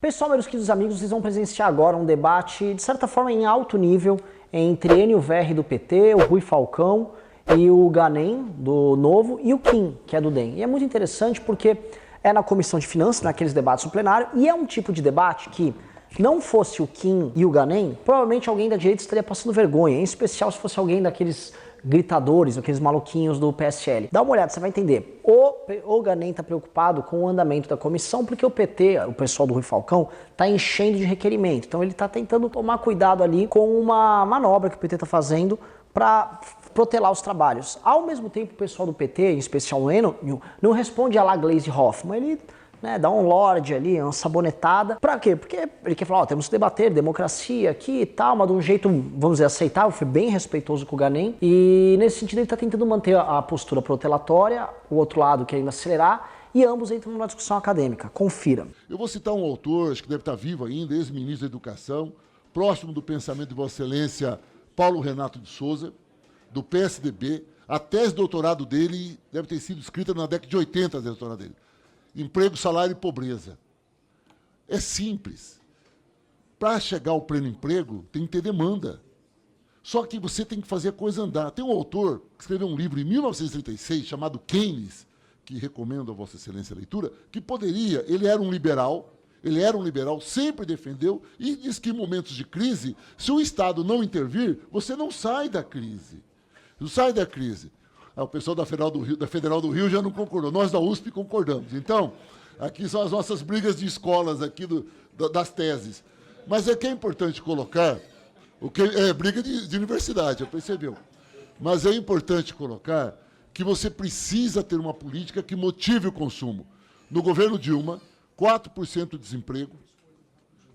Pessoal, meus queridos amigos, vocês vão presenciar agora um debate, de certa forma, em alto nível, entre Enio Verri do PT, o Rui Falcão e o Ganem do Novo e o Kim, que é do DEM. E é muito interessante porque é na Comissão de Finanças, naqueles debates no plenário, e é um tipo de debate que, não fosse o Kim e o Ganem, provavelmente alguém da direita estaria passando vergonha, em especial se fosse alguém daqueles gritadores, aqueles maluquinhos do PSL. Dá uma olhada, você vai entender. O Ganem está preocupado com o andamento da comissão, porque o PT, o pessoal do Rui Falcão, está enchendo de requerimento. Então ele está tentando tomar cuidado ali com uma manobra que o PT está fazendo para protelar os trabalhos. Ao mesmo tempo, o pessoal do PT, em especial o Enio, não responde a lá Gleisi Hoffmann. Ele dá um lorde ali, uma sabonetada. Pra quê? Porque ele quer falar, temos que debater democracia aqui e tal, mas de um jeito, vamos dizer, aceitável, foi bem respeitoso com o Ganem. E nesse sentido ele está tentando manter a postura protelatória, o outro lado querendo acelerar, e ambos entram numa discussão acadêmica. Confira. Eu vou citar um autor, acho que deve estar vivo ainda, ex-ministro da Educação, próximo do pensamento de Vossa Excelência, Paulo Renato de Souza, do PSDB. A tese de doutorado dele deve ter sido escrita na década de 80, a doutorado dele. Emprego, salário e pobreza. É simples. Para chegar ao pleno emprego, tem que ter demanda. Só que você tem que fazer a coisa andar. Tem um autor que escreveu um livro em 1936, chamado Keynes, que recomendo a Vossa Excelência a leitura, que poderia, ele era um liberal, sempre defendeu, e diz que em momentos de crise, se o Estado não intervir, você não sai da crise. Não sai da crise. O pessoal da Federal do Rio já não concordou. Nós da USP concordamos. Então, aqui são as nossas brigas de escolas aqui das teses. Mas é que é importante colocar, briga de universidade, já percebeu? Mas é importante colocar que você precisa ter uma política que motive o consumo. No governo Dilma, 4% de desemprego,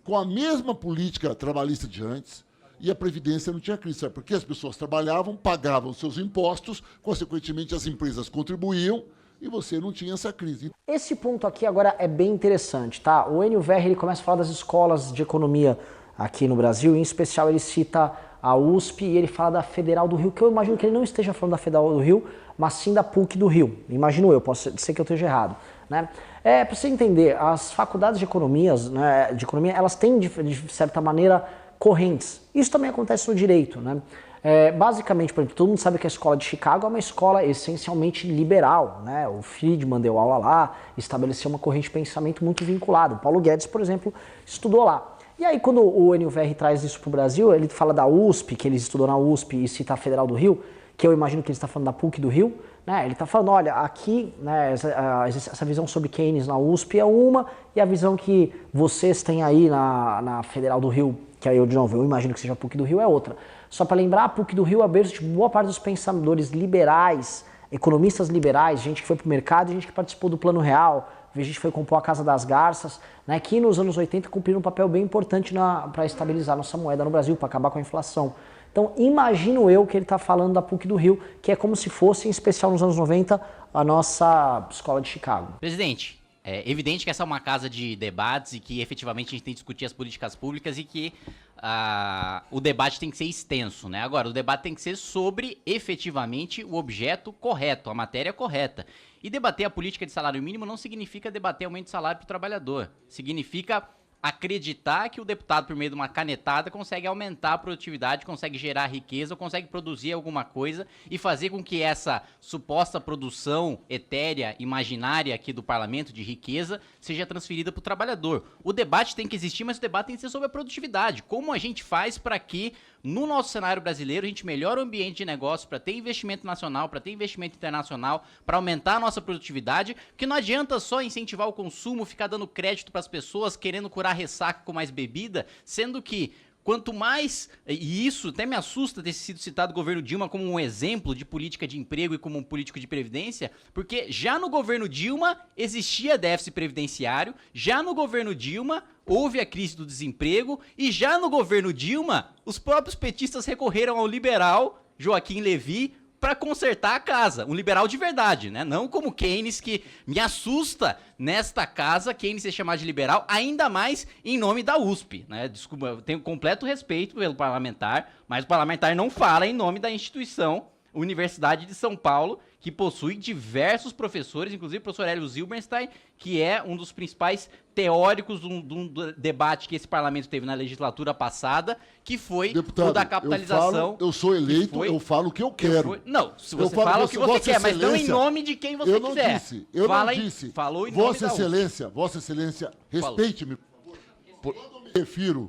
com a mesma política trabalhista de antes, e a Previdência não tinha crise, sabe? Porque as pessoas trabalhavam, pagavam seus impostos, consequentemente as empresas contribuíam e você não tinha essa crise. Esse ponto aqui agora é bem interessante, tá? O Enio Verri ele começa a falar das escolas de economia aqui no Brasil, em especial ele cita a USP e ele fala da Federal do Rio, que eu imagino que ele não esteja falando da Federal do Rio, mas sim da PUC do Rio. Imagino eu, posso ser que eu esteja errado, né? Para você entender, as faculdades de economia, elas têm, de certa maneira, correntes. Isso também acontece no direito, né? Basicamente, por exemplo, todo mundo sabe que a escola de Chicago é uma escola essencialmente liberal, né? O Friedman deu aula lá, estabeleceu uma corrente de pensamento muito vinculada. O Paulo Guedes, por exemplo, estudou lá. E aí, quando o Enio Verri traz isso para o Brasil, ele fala da USP, que ele estudou na USP e cita a Federal do Rio, que eu imagino que ele está falando da PUC do Rio, né? Ele está falando, olha, aqui, né, essa visão sobre Keynes na USP é uma, e a visão que vocês têm aí na Federal do Rio, que aí eu, de novo, eu imagino que seja a PUC do Rio, é outra. Só para lembrar, a PUC do Rio é berço de boa parte dos pensadores liberais, economistas liberais, gente que foi para o mercado, gente que participou do Plano Real, gente que foi compor a Casa das Garças, né, que nos anos 80 cumpriram um papel bem importante para estabilizar nossa moeda no Brasil, para acabar com a inflação. Então, imagino eu que ele está falando da PUC do Rio, que é como se fosse, em especial nos anos 90, a nossa escola de Chicago. Presidente, é evidente que essa é uma casa de debates e que efetivamente a gente tem que discutir as políticas públicas e que o debate tem que ser extenso, né? Agora, o debate tem que ser sobre efetivamente o objeto correto, a matéria correta. E debater a política de salário mínimo não significa debater aumento de salário para o trabalhador. Significa acreditar que o deputado, por meio de uma canetada, consegue aumentar a produtividade, consegue gerar riqueza, consegue produzir alguma coisa e fazer com que essa suposta produção etérea, imaginária aqui do parlamento de riqueza seja transferida para o trabalhador. O debate tem que existir, mas o debate tem que ser sobre a produtividade. Como a gente faz para que, no nosso cenário brasileiro, a gente melhore o ambiente de negócio para ter investimento nacional, para ter investimento internacional, para aumentar a nossa produtividade, porque não adianta só incentivar o consumo, ficar dando crédito para as pessoas, querendo curar ressaca com mais bebida, sendo que quanto mais, e isso até me assusta ter sido citado o governo Dilma como um exemplo de política de emprego e como um político de previdência, porque já no governo Dilma existia déficit previdenciário, já no governo Dilma houve a crise do desemprego e já no governo Dilma os próprios petistas recorreram ao liberal Joaquim Levy para consertar a casa, um liberal de verdade, né? Não como Keynes, que me assusta nesta casa, Keynes ser chamado de liberal, ainda mais em nome da USP, né? Desculpa, eu tenho completo respeito pelo parlamentar, mas o parlamentar não fala em nome da instituição Universidade de São Paulo, que possui diversos professores, inclusive o professor Hélio Zilberstein, que é um dos principais teóricos de um debate que esse parlamento teve na legislatura passada, que foi Deputado, o da capitalização. eu sou eleito, eu falo o que eu quero. Não, se você falo fala o que você quer, mas não em Excelência, nome de quem você quiser. Eu não disse. Falou em nome Vossa da Excelência, Vossa Excelência, respeite-me.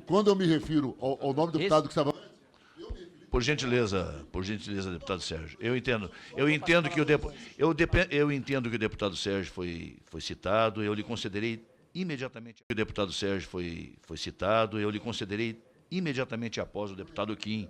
Quando eu me refiro ao nome do deputado que estava... Por gentileza, deputado Sérgio. Eu entendo que o deputado Sérgio foi citado. Eu lhe concederei imediatamente. O deputado Sérgio foi citado. Eu lhe concederei imediatamente após o deputado Kim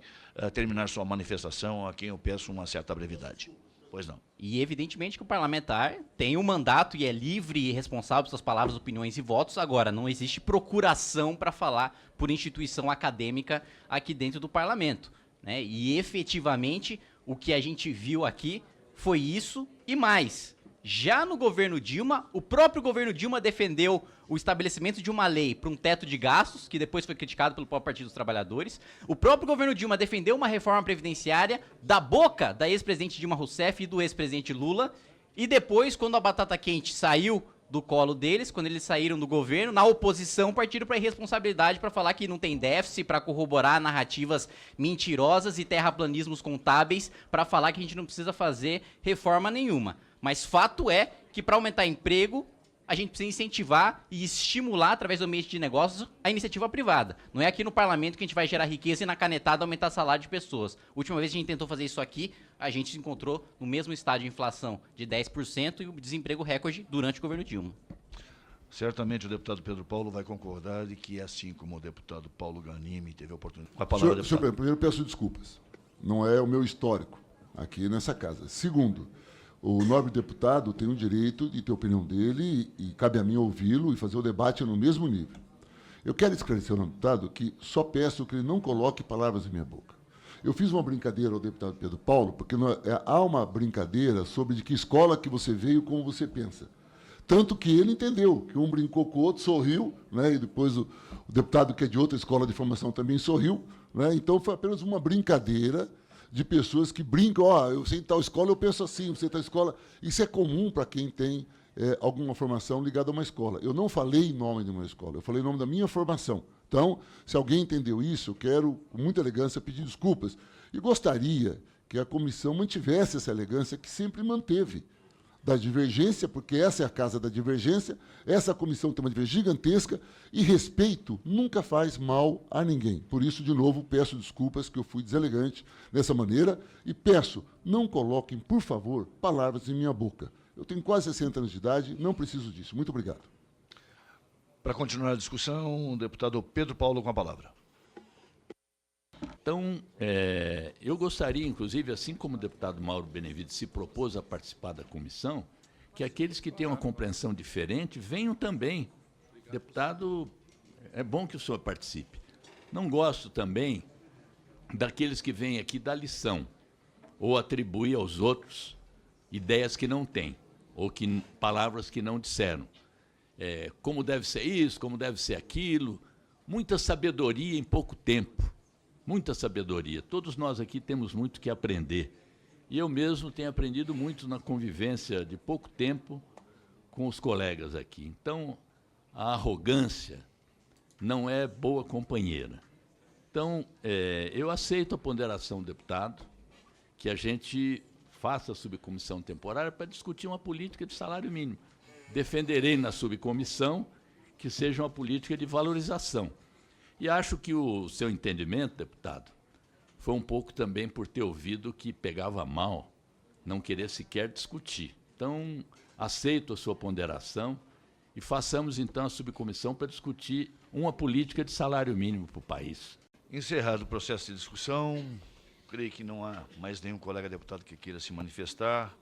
terminar sua manifestação, a quem eu peço uma certa brevidade. Pois não. E evidentemente que o parlamentar tem um mandato e é livre e responsável por suas palavras, opiniões e votos. Agora, não existe procuração para falar por instituição acadêmica aqui dentro do parlamento, né? E efetivamente o que a gente viu aqui foi isso e mais. Já no governo Dilma, o próprio governo Dilma defendeu o estabelecimento de uma lei para um teto de gastos, que depois foi criticado pelo próprio Partido dos Trabalhadores. O próprio governo Dilma defendeu uma reforma previdenciária da boca da ex-presidente Dilma Rousseff e do ex-presidente Lula. E depois, quando a batata quente saiu do colo deles, quando eles saíram do governo, na oposição partiram para a irresponsabilidade para falar que não tem déficit, para corroborar narrativas mentirosas e terraplanismos contábeis, para falar que a gente não precisa fazer reforma nenhuma. Mas fato é que para aumentar emprego, a gente precisa incentivar e estimular, através do ambiente de negócios, a iniciativa privada. Não é aqui no parlamento que a gente vai gerar riqueza e na canetada aumentar salário de pessoas. A última vez que a gente tentou fazer isso aqui, a gente se encontrou no mesmo estágio de inflação de 10% e o desemprego recorde durante o governo Dilma. Certamente o deputado Pedro Paulo vai concordar de que, assim como o deputado Paulo Ganimi teve a oportunidade... Com a palavra, Senhor, primeiro peço desculpas. Não é o meu histórico aqui nessa casa. Segundo, o nobre deputado tem o direito de ter a opinião dele e cabe a mim ouvi-lo e fazer o debate no mesmo nível. Eu quero esclarecer ao deputado que só peço que ele não coloque palavras em minha boca. Eu fiz uma brincadeira ao deputado Pedro Paulo, porque há uma brincadeira sobre de que escola que você veio, como você pensa. Tanto que ele entendeu, que um brincou com o outro, sorriu, né, e depois o deputado que é de outra escola de formação também sorriu. Né, então, foi apenas uma brincadeira de pessoas que brincam, eu sei em tal escola, eu penso assim, você em tal escola. Isso é comum para quem tem alguma formação ligada a uma escola. Eu não falei em nome de uma escola, eu falei em nome da minha formação. Então, se alguém entendeu isso, eu quero, com muita elegância, pedir desculpas. E gostaria que a comissão mantivesse essa elegância que sempre manteve, da divergência, porque essa é a casa da divergência, essa comissão tem uma divergência gigantesca, e respeito nunca faz mal a ninguém. Por isso, de novo, peço desculpas que eu fui deselegante dessa maneira, e peço, não coloquem, por favor, palavras em minha boca. Eu tenho quase 60 anos de idade, não preciso disso. Muito obrigado. Para continuar a discussão, o deputado Pedro Paulo com a palavra. Então, eu gostaria, inclusive, assim como o deputado Mauro Benevides se propôs a participar da comissão, que aqueles que têm uma compreensão diferente venham também. Deputado, é bom que o senhor participe. Não gosto também daqueles que vêm aqui dar lição, ou atribuir aos outros ideias que não têm, ou palavras que não disseram. Como deve ser isso, como deve ser aquilo. Muita sabedoria em pouco tempo. Muita sabedoria. Todos nós aqui temos muito que aprender. E eu mesmo tenho aprendido muito na convivência de pouco tempo com os colegas aqui. Então, a arrogância não é boa companheira. Então, eu aceito a ponderação do deputado, que a gente faça a subcomissão temporária para discutir uma política de salário mínimo. Defenderei na subcomissão que seja uma política de valorização. E acho que o seu entendimento, deputado, foi um pouco também por ter ouvido que pegava mal, não querer sequer discutir. Então, aceito a sua ponderação e façamos, então, a subcomissão para discutir uma política de salário mínimo para o país. Encerrado o processo de discussão, creio que não há mais nenhum colega deputado que queira se manifestar.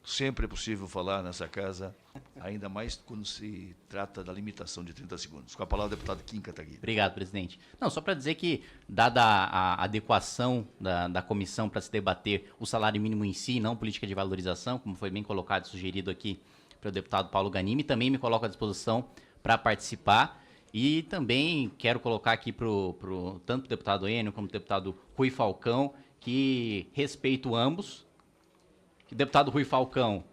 Sempre é possível falar nessa casa, ainda mais quando se trata da limitação de 30 segundos. Com a palavra, o deputado Kim Kataguiri. Obrigado, presidente. Não, só para dizer que, dada a adequação da comissão para se debater o salário mínimo em si, não política de valorização, como foi bem colocado e sugerido aqui pelo deputado Paulo Ganimi, também me coloco à disposição para participar. E também quero colocar aqui tanto o deputado Enio como o deputado Rui Falcão, que respeito ambos, que o deputado Rui Falcão,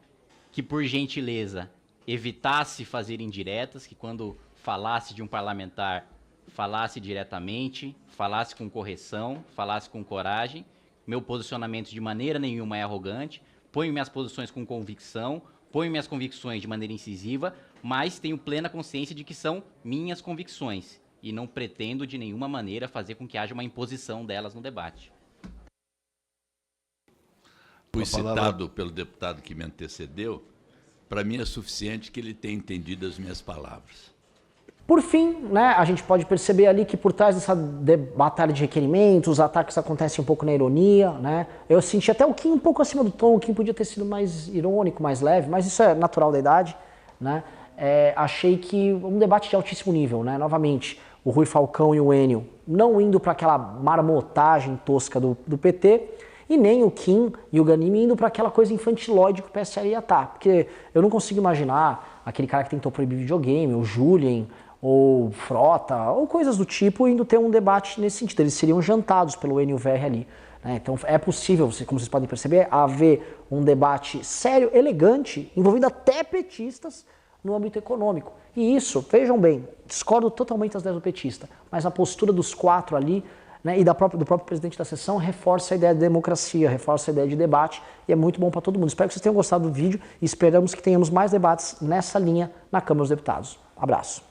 que por gentileza evitasse fazer indiretas, que quando falasse de um parlamentar, falasse diretamente, falasse com correção, falasse com coragem. Meu posicionamento de maneira nenhuma é arrogante, ponho minhas posições com convicção, ponho minhas convicções de maneira incisiva, mas tenho plena consciência de que são minhas convicções e não pretendo de nenhuma maneira fazer com que haja uma imposição delas no debate. Fui citado pelo deputado que me antecedeu, para mim é suficiente que ele tenha entendido as minhas palavras. Por fim, né, a gente pode perceber ali que por trás dessa batalha de requerimentos, os ataques acontecem um pouco na ironia, né? Eu senti até o Kim um pouco acima do tom, o Kim podia ter sido mais irônico, mais leve, mas isso é natural da idade, né? Achei que um debate de altíssimo nível, né? Novamente, o Rui Falcão e o Enio não indo para aquela marmotagem tosca do PT, e nem o Kim e o Ganime indo para aquela coisa infantilóide que o PSL ia estar. Porque eu não consigo imaginar aquele cara que tentou proibir videogame, o Julien, ou Frota, ou coisas do tipo, indo ter um debate nesse sentido. Eles seriam jantados pelo NUVR ali, né? Então é possível, como vocês podem perceber, haver um debate sério, elegante, envolvendo até petistas no âmbito econômico. E isso, vejam bem, discordo totalmente das ideias do petista, mas a postura dos quatro ali, né, e do próprio presidente da sessão reforça a ideia de democracia, reforça a ideia de debate, e é muito bom para todo mundo. Espero que vocês tenham gostado do vídeo e esperamos que tenhamos mais debates nessa linha na Câmara dos Deputados. Abraço.